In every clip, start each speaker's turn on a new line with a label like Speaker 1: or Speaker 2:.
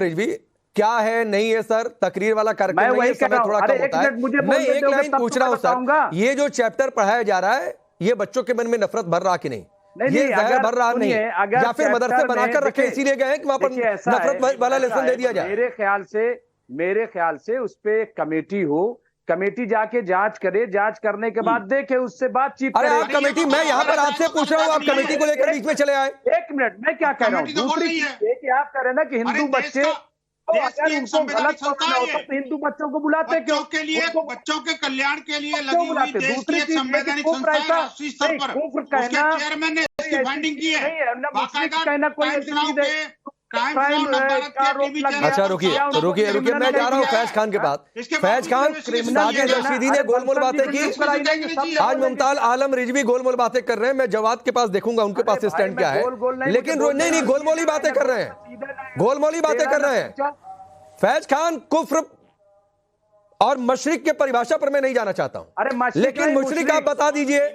Speaker 1: रिजवी क्या है नहीं है सर, तकरीर वाला कार्यक्रम नहीं है, समय थोड़ा कम होता है। मैं एक लाइन पूछ रहा हूं सर, ये जो चैप्टर पढ़ाया जा रहा है ये बच्चों के मन में नफरत भर रहा कि नहीं? ये जहर भर रहा नहीं, या फिर मदरसे बनाकर रखे इसीलिए गए कि वहां पर नफरत वाला लेसन दे दिया जाए?
Speaker 2: मेरे ख्याल से उस पे कमेटी हो, कमेटी जाके जांच करे, जांच करने के बाद देखे, उससे बातचीत करे।
Speaker 1: अरे आप कमेटी, मैं यहाँ पर आपसे पूछ रहा हूँ, आप कमेटी को लेकर बीच में चले आए।
Speaker 2: एक मिनट, मैं क्या कह रहा हूँ, दूसरी चीज कि आप कह रहे हैं ना कि हिंदू बच्चे, अगर उनको गलत समझना होता तो हिंदू बच्चों को बुलाते क्यों?
Speaker 3: के लिए, बच्चों के कल्याण के लिए लगी हुई देश की एक संवैधानिक संस्था है राष्ट्रीय स्तर पर, उसके चेयरमैन ने इसकी फाइंडिंग की है।
Speaker 1: अच्छा रुकिए, मैं जा रहा हूँ फैज खान के पास। फैज खान, साजिद रशीदी ने गोलमोल बातें की, आज मुमताज आलम रिजवी गोलमोल बातें कर रहे हैं। मैं जवाद के पास देखूंगा उनके पास स्टैंड क्या है, लेकिन नहीं, गोलमोली बातें कर रहे हैं, गोलमोली बातें कर रहे हैं। फैज खान, कुफ्र और मशरिक के परिभाषा पर मैं नहीं जाना चाहता हूं, लेकिन मुशरिक आप बता दीजिए,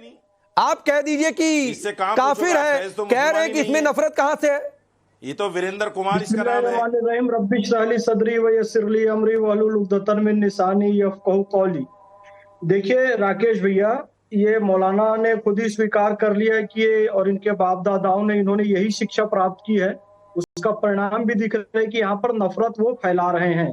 Speaker 1: आप कह दीजिए कि काफिर है, कह रहे हैं कि इसमें नफरत कहां से है?
Speaker 4: ये तो वीरेंद्र कुमार इसका नाम है।
Speaker 5: रब्बी इश्रह ली सदरी व यस्सिर ली अमरी वहलुल उक़दतन मिन लिसानी यफ़क़हू क़ौली। देखिए राकेश भैया, ये मौलाना ने खुद ही स्वीकार कर लिया कि ये और इनके बाप दादाओं ने, इन्होंने यही शिक्षा प्राप्त की है। उसका परिणाम भी दिख रहा है कि यहाँ पर नफरत वो फैला रहे हैं।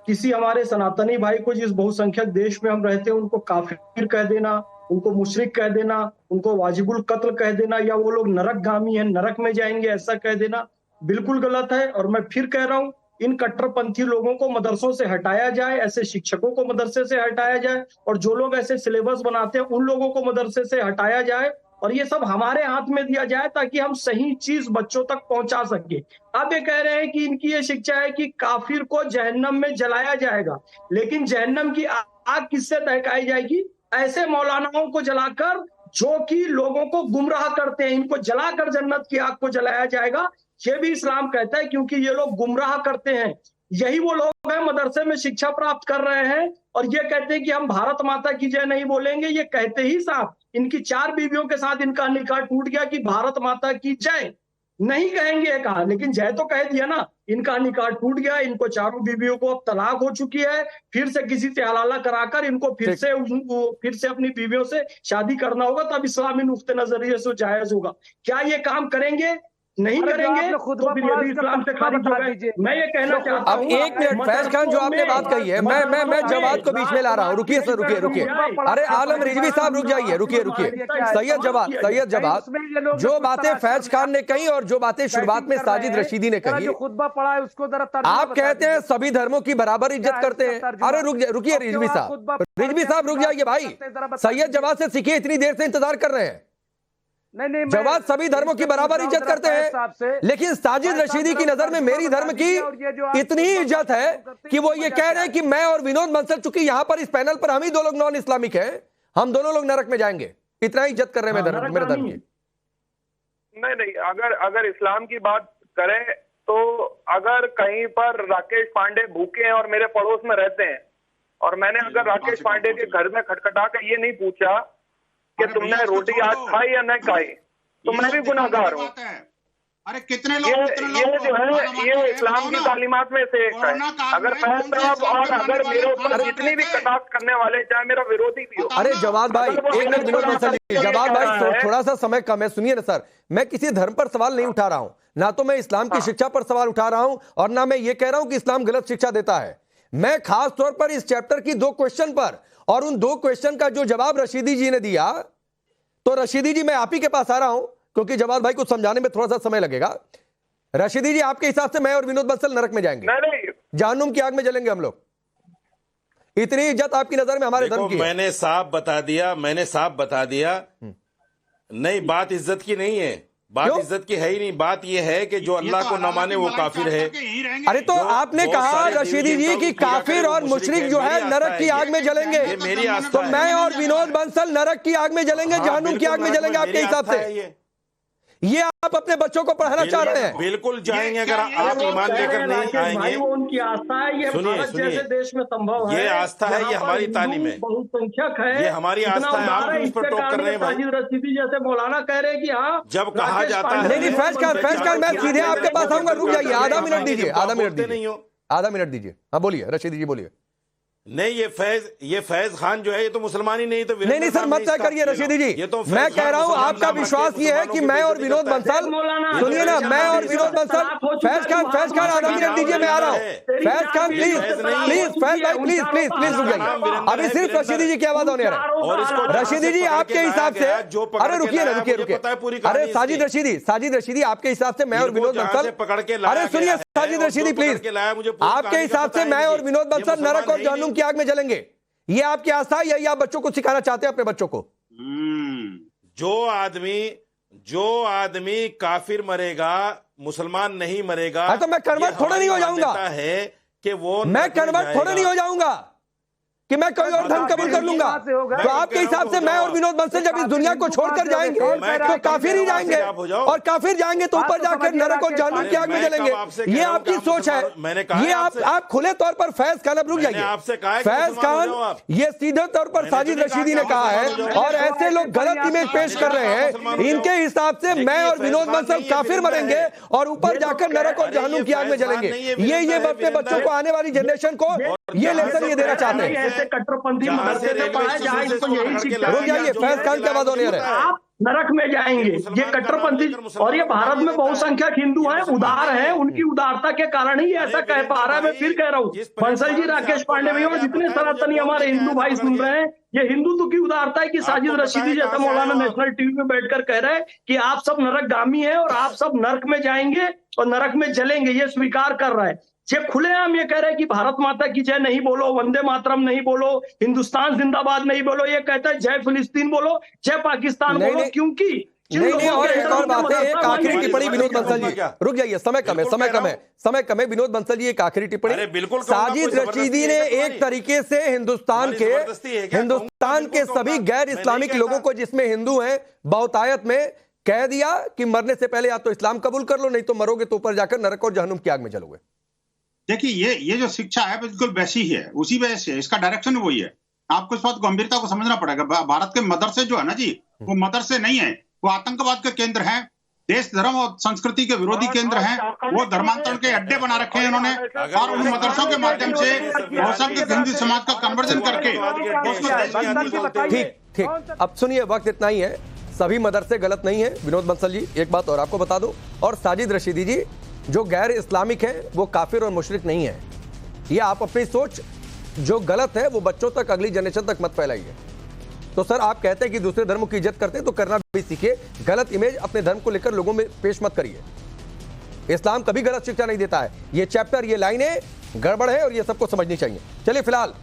Speaker 5: किसी हमारे सनातनी भाई को, जिस बहुसंख्यक देश में हम रहते हैं, उनको काफिर कह देना, उनको मुशरिक कह देना, उनको वाजिबुल कत्ल कह देना, या वो लोग नरकगामी हैं, नरक में जाएंगे, ऐसा कह देना बिल्कुल गलत है। और मैं फिर कह रहा हूं, इन कट्टरपंथी लोगों को मदरसों से हटाया जाए, ऐसे शिक्षकों को मदरसे से हटाया जाए, और जो लोग ऐसे सिलेबस बनाते हैं उन लोगों को मदरसे से हटाया जाए, और ये सब हमारे हाथ में दिया जाए ताकि हम सही चीज बच्चों तक पहुंचा सके। अब ये कह रहे हैं कि इनकी ये शिक्षा है कि काफिर को जहन्नम में जलाया जाएगा, लेकिन जहन्नम की आग किससे दहकाई जाएगी? ऐसे मौलानाओं को जलाकर जो कि लोगों को गुमराह करते हैं, इनको जलाकर जन्नत की आग को जलाया जाएगा। ये भी इस्लाम कहता है, क्योंकि ये लोग गुमराह करते हैं। यही वो लोग हैं मदरसे में शिक्षा प्राप्त कर रहे हैं और ये कहते हैं कि हम भारत माता की जय नहीं बोलेंगे। ये कहते ही साफ, इनकी 4 बीवियों के साथ इनका निकाह टूट गया कि भारत माता की जय नहीं कहेंगे, कहा, लेकिन जय तो कह दिया ना। इनका निकाह टूट गया, इनको 4 बीवियों को अब तलाक हो चुकी है, फिर से किसी से हलाला कराकर इनको फिर से अपनी बीवियों से शादी करना होगा, तब इस्लामी नुक्ते नजरिए से जायज होगा। क्या ये काम करेंगे? नहीं करेंगे तो फिर ये भी इस्लाम से खारिज हो गए। मैं ये कहना चाहता हूं।
Speaker 1: अब एक मिनट फैज खान, जो आपने बात कही है, मैं जवाद को बीच में ला रहा हूं। रुकिए सर, रुकिए। अरे आलम रिजवी साहब रुक जाइए, रुकिए। सैयद जवाद, जो बातें फैज खान ने कही और जो बातें शुरुआत में साजिद रशीदी ने कही, आप कहते हैं सभी धर्मों की बराबर इज्जत करते हैं। अरे रुकिए रिजवी साहब रुक जाइए भाई। सैयद जवाद से सीखिए, इतनी देर से इंतजार कर रहे हैं।
Speaker 2: नहीं,
Speaker 1: जवाद सभी धर्मों की बराबर इज्जत करते हैं, लेकिन साजिद रशीदी की नजर में मेरी धर्म की इतनी इज्जत है कि वो ये कह रहे हैं कि मैं और विनोद बंसल, चूंकि यहां पर इस पैनल पर हम ही 2 लोग नॉन इस्लामिक हैं, हम दोनों लोग नरक में जाएंगे। इतना ही इज्जत कर रहे हैं मेरे धर्म की।
Speaker 6: नहीं, अगर इस्लाम की बात करें तो अगर कहीं पर राकेश पांडे भूखे हैं और मेरे पड़ोस में रहते हैं, और मैंने अगर राकेश पांडे के घर में खटखटा कर ये नहीं पूछा कि तुमने रोटी आज खाई या नहीं खाई, तो मैं भी गुनाहगार हूँ।
Speaker 3: अरे कितने लोग
Speaker 6: ये जो है ये इस्लाम की तालीमात में से एक है। अगर फैज साहब और अगर मेरे ऊपर जितनी भी कटाक्ष करने वाले, चाहे मेरा विरोधी भी हो।
Speaker 1: अरे जवाद भाई, एक मिनट विनोद बंसल जी, जवाद भाई थोड़ा सा समय कम है, सुनिए ना सर। मैं किसी धर्म पर सवाल नहीं उठा रहा हूं, ना तो मैं इस्लाम की शिक्षा पर सवाल उठा रहा हूं, और ना मैं ये कह रहा हूं कि इस्लाम गलत शिक्षा देता है। मैं खास तौर पर इस चैप्टर की 2 क्वेश्चन पर, और उन 2 क्वेश्चन का जो जवाब रशीदी जी ने दिया, तो रशीदी जी मैं आप ही के पास आ रहा हूं, क्योंकि जवाद भाई को समझाने में थोड़ा सा समय लगेगा। रशीदी जी, आपके हिसाब से मैं और विनोद बंसल नरक में जाएंगे?
Speaker 6: नहीं,
Speaker 1: जहन्नुम की आग में जलेंगे हम लोग। इतनी इज्जत आपकी नजर में हमारे धर्म की है।
Speaker 4: मैंने साफ बता दिया नहीं, बात इज्जत की नहीं है, बात इज्जत की है ही नहीं। बात यह है कि जो अल्लाह को न माने वो काफिर है।
Speaker 1: अरे तो आपने कहा रशीदी जी कि काफिर और मुशरिक जो है नरक की आग में जलेंगे,
Speaker 4: मेरी आस्था
Speaker 1: तो मैं और विनोद बंसल नरक की आग में जलेंगे, जहन्नुम की आग में जलेंगे आपके हिसाब से? ये आप अपने बच्चों को पढ़ाना चाह रहे हैं?
Speaker 4: बिल्कुल जाएंगे अगर आप ईमान लेकर नहीं आएंगे।
Speaker 5: वो उनकी आस्था है, ये भारत जैसे देश में संभव है।
Speaker 4: ये आस्था है, ये हमारी तालीम है,
Speaker 5: बहुसंख्यक है,
Speaker 4: ये हमारी आस्था है। आप उस पर टोक कर रहे हैं भाई।
Speaker 5: साजिद रशीदी जैसे मौलाना कह रहे हैं कि हाँ,
Speaker 4: जब कहा जाता है
Speaker 1: नहीं फैज खान मैं सीधे आपके पास आऊंगा, रुक जाइए, आधा मिनट दीजिए, आधा मिनट दीजिए। हाँ बोलिए रशीदी जी, बोलिए।
Speaker 4: नहीं, ये फैज खान जो है ये तो मुसलमान ही नहीं तो
Speaker 1: नहीं सर, मत तय करिए रशीदी जी। मैं कह रहा हूं आपका विश्वास ये है कि मैं और विनोद बंसल, सुनिए ना, मैं और विनोद बंसल, फैज खान आधा मिनट दीजिए, मैं आ रहा हूं। फैज खान प्लीज फैज भाई प्लीज रुक जाइए, अभी सिर्फ रशीदी जी की आवाज होने आ रहा है। रशीदी जी आपके हिसाब से, अरे रुकिए ना, रुकिए, अरे साजिद रशीदी आपके हिसाब से मैं और विनोद बंसल, अरे सुनिए साजिद रशीदी प्लीज, आपके हिसाब से मैं और विनोद बंसल नरक और जहन्नुम की आग में जलेंगे, ये आपकी आस्था है, यही आप बच्चों को सिखाना चाहते हैं अपने बच्चों को?
Speaker 4: जो आदमी काफिर मरेगा, मुसलमान नहीं मरेगा,
Speaker 1: तो मैं कन्वर्ट थोड़ा नहीं हो जाऊंगा,
Speaker 4: है कि वो
Speaker 1: मैं कन्वर्ट थोड़ा नहीं हो जाऊंगा कि मैं कोई और धर्म कबूल कर लूंगा। तो आपके हिसाब से मैं और विनोद बंसल जब इस दुनिया को छोड़कर जाएंगे तो काफिर ही जाएंगे, और काफिर जाएंगे तो ऊपर जाकर नरक और जहन्नुम की आग में जलेंगे। ये आपकी सोच है, ये आप खुले तौर पर फैज खान, अब रुक जाइए, फैज खान ये सीधे तौर पर साजिद रशीदी ने कहा है, और ऐसे लोग गलत इमेज पेश कर रहे हैं। इनके हिसाब से मैं और विनोद बंसल काफिर मरेंगे और ऊपर जाकर नरक और जहन्नुम की आग में जलेंगे। ये अपने बच्चों को, आने वाली जनरेशन को ये लेसन ये देना चाहते हैं।
Speaker 5: कट्टरपंथी मदरसे में पढ़ा जहाँ इसको यही शिक्षा,
Speaker 1: रुक जाइए, फैज खान क्या बात होने रहा है?
Speaker 5: आप नरक में जाएंगे, ये कट्टरपंथी, और ये भारत में बहुसंख्यक हिंदू हैं, उदार हैं, उनकी उदारता के कारण ही ऐसा कह पा रहा है। मैं फिर कह रहा हूँ, बंसल जी, राकेश पांडे भैया, जितने सनातनी हमारे हिंदू भाई सुन रहे हैं, ये हिंदुत्व की उदारता है कि साजिद रशीदी जैसा मौलाना नेशनल टीवी में बैठकर कह रहे हैं कि आप सब नरकगामी हैं और आप सब नरक में जाएंगे और नरक में जलेंगे, ये स्वीकार कर रहा है। ये खुलेआम ये कह रहे हैं कि भारत माता की जय नहीं बोलो, वंदे मातरम नहीं बोलो, हिंदुस्तान जिंदाबाद नहीं बोलो, ये कहता है जय फिलिस्तीन बोलो, जय पाकिस्तान बोलो, क्योंकि
Speaker 1: नहीं, और एक और बात है, एक आखिरी टिप्पणी विनोद बंसल जी, रुक जाइए, समय कम है विनोद बंसल जी, एक आखिरी टिप्पणी। साजिद रशीदी ने एक तरीके से हिंदुस्तान के सभी गैर इस्लामिक लोगों को, जिसमें हिंदू हैं, बहुतायत में कह दिया कि मरने से पहले या तो इस्लाम कबूल कर लो, नहीं तो मरोगे तो ऊपर जाकर नरक और जहन्नुम की आग में जलोगे।
Speaker 3: देखिए ये जो शिक्षा है बिल्कुल वैसी ही है, उसी वजह से इसका डायरेक्शन वही है। आपको इस बात गंभीरता को समझना पड़ेगा। भारत के मदरसे जो है ना जी, वो मदरसे नहीं है, वो आतंकवाद के केंद्र हैं, देश धर्म और संस्कृति के विरोधी केंद्र हैं। वो धर्मांतरण के अड्डे बना रखे हैं इन्होंने, और उन मदरसों के माध्यम से बहुसंख्यक हिंदू समाज का कन्वर्जन करके
Speaker 1: ठीक। अब सुनिए, वक्त इतना ही है, सभी मदरसे गलत नहीं है विनोद बंसल जी, एक बात और आपको बता दो, और साजिद रशीदी जी, जो गैर इस्लामिक है वो काफिर और मुशरिक नहीं है। ये आप अपनी सोच जो गलत है वो बच्चों तक, अगली जनरेशन तक मत फैलाइए। तो सर आप कहते हैं कि दूसरे धर्मों की इज्जत करते हैं तो करना भी सीखिए, गलत इमेज अपने धर्म को लेकर लोगों में पेश मत करिए। इस्लाम कभी गलत शिक्षा नहीं देता है। ये चैप्टर, ये लाइनें गड़बड़ है और ये सबको समझनी चाहिए। चलिए फिलहाल